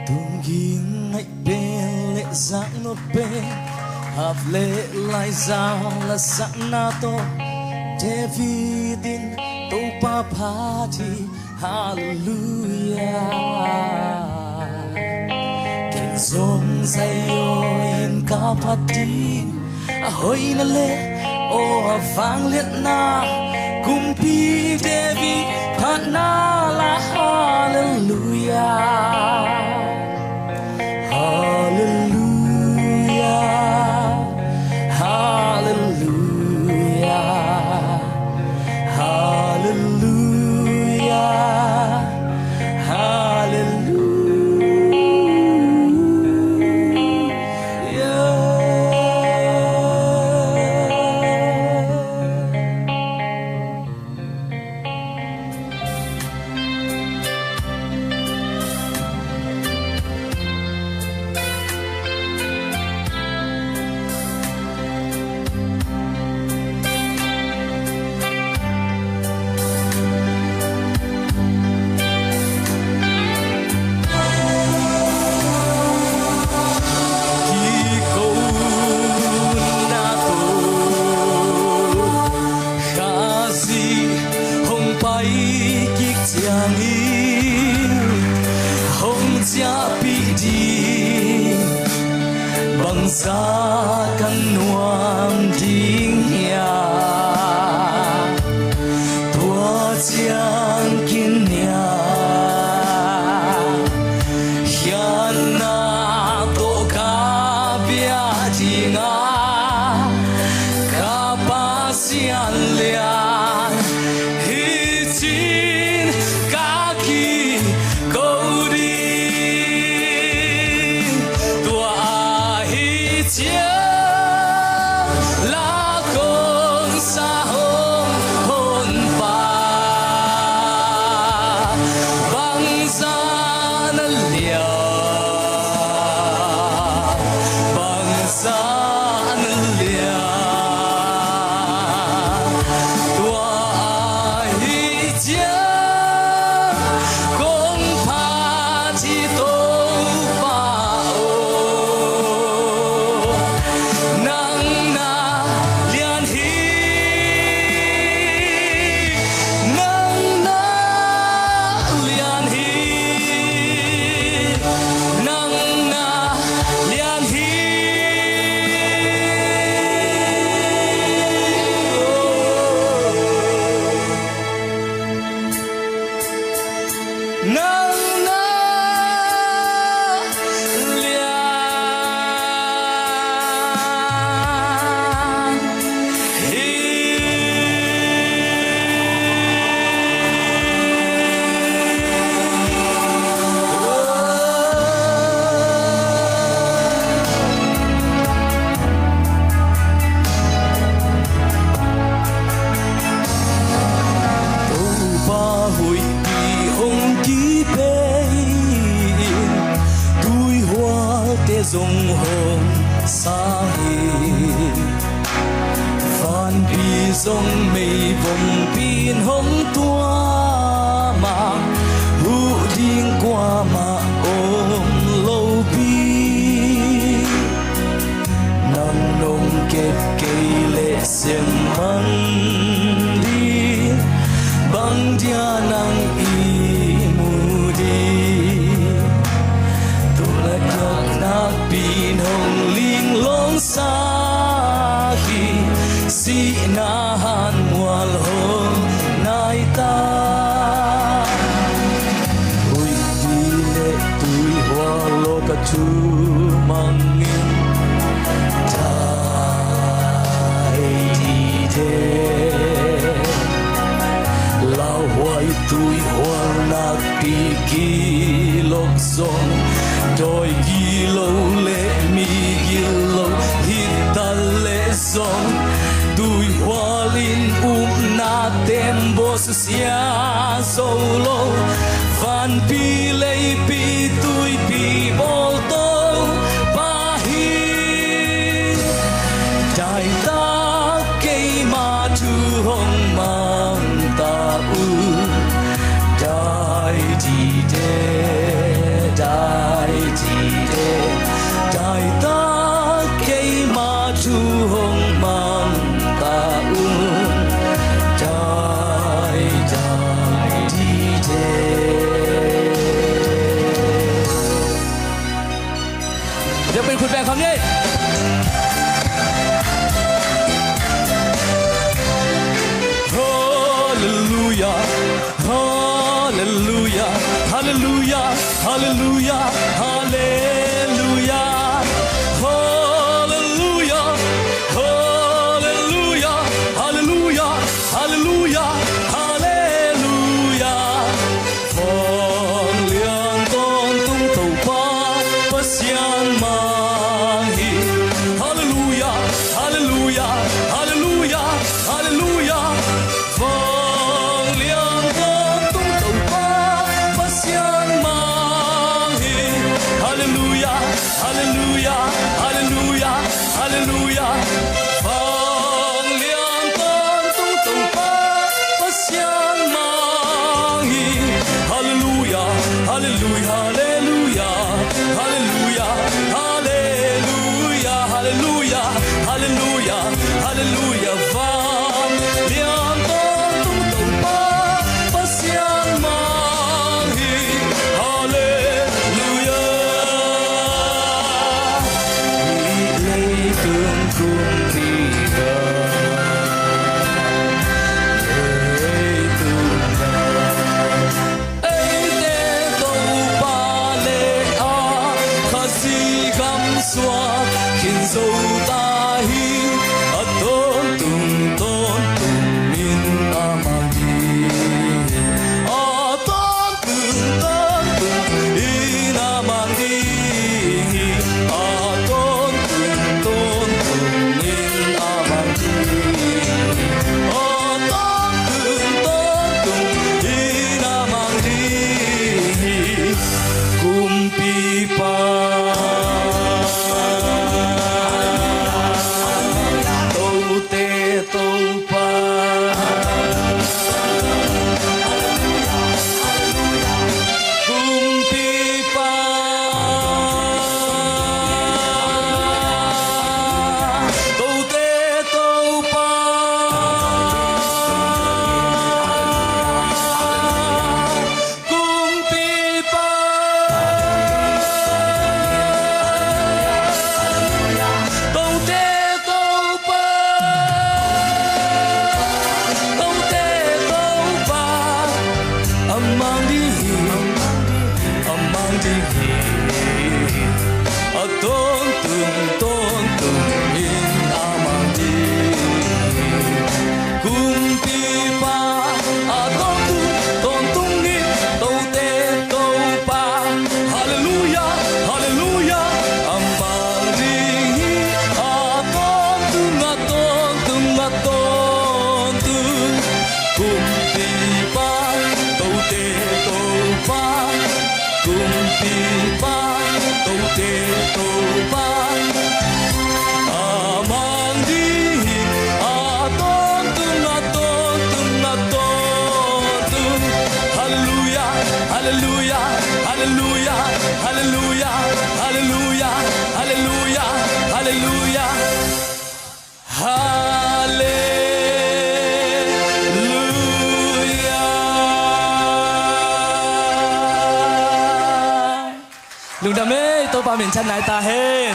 tung ging ngay bên lệ giang nó bên hợp lệ lại giao là sẵn na to thế vì tin tô pa party hallelujah keng zong say in ka party a hoi na le o a vang liet na kum pi devi phat na la hallelujah bằng giá căn nuông đinh nhà tua chiang kinh nhà hiền na to ca bia đi ngã ca ba xian lian hi chín ca kỳ câu đi la con sa hồn hồn ba băng sa na liao băng sa na liao tua hi chia con pa chi to dung hồn xa hiền phan bi dung mây vùng pin hồng tua mà hữu điên qua mà ôm lâu bi nằm nông kết cây lệ xiêm măng đi băng dia nang y mu đi pin hồng linh long sa khi si na han mual hong nai ta ui đi lệ tui hoa lo ka chu mangin tai đi thế lao hoài tui hoa na pi ki lok zong đôi gi lâu lệ mi gi lâu hít ta lệ song đuôi hoa linh na tem bos sia solo van pi lei pi tui pi bol to pa hi dai ta ke ma tu hong mang ta u dai di de dai chu hong man ta jai jai di jeเดี๋ยวเป็นคุณแบงค์คำนี้Hallelujah Hallelujah Hallelujah Hallelujah Hallelujah Hallelujah Hallelujah Hallelujah Hallelujah Hallelujah Phong liang con tung tàu ba bất xiang mang hi Hallelujah Hallelujah Hallelujah Hallelujah Phong liang con tung tàu ba bất xiang mang hi Hallelujah Hallelujah Hallelujah Hallelujah Phong liang con tung tàu ba bất xiang mang hi Hallelujah Hallelujah Hallelujah Hallelujah Hallelujah Hallelujah Hallelujah Phong liang con tung tàu ba bất xiang mang hi Hallelujah lấy tương cung đi lấy tương ấy để tàu ba lệ a khá si găm xóa khiến dâu ta hi a tôn tung min a mang đi a tôn tung in a mang đi a tôn tung in a mang đi a tôn tung in a mang đi kumpi pa tâu tê tâu pa kumpi pa tâu tê tâu pa kumpi pa tâu tê tâu pa tâu tê tâu pa amang di a tôn tung in amang di kumpi pa a tôn tung in tâu tê tâu pa Hallelujah Hallelujah amang di a tôn tung kumpi pa tâu tê tâu pa kumpi pa tâu tê tâu pa amang di a tôn tung Hallelujah Hallelujah Hallelujah Hallelujah Hallelujah Hallelujah Hallelujah Hallelujah Lung đam mê tôi ba miền chân lại ta hên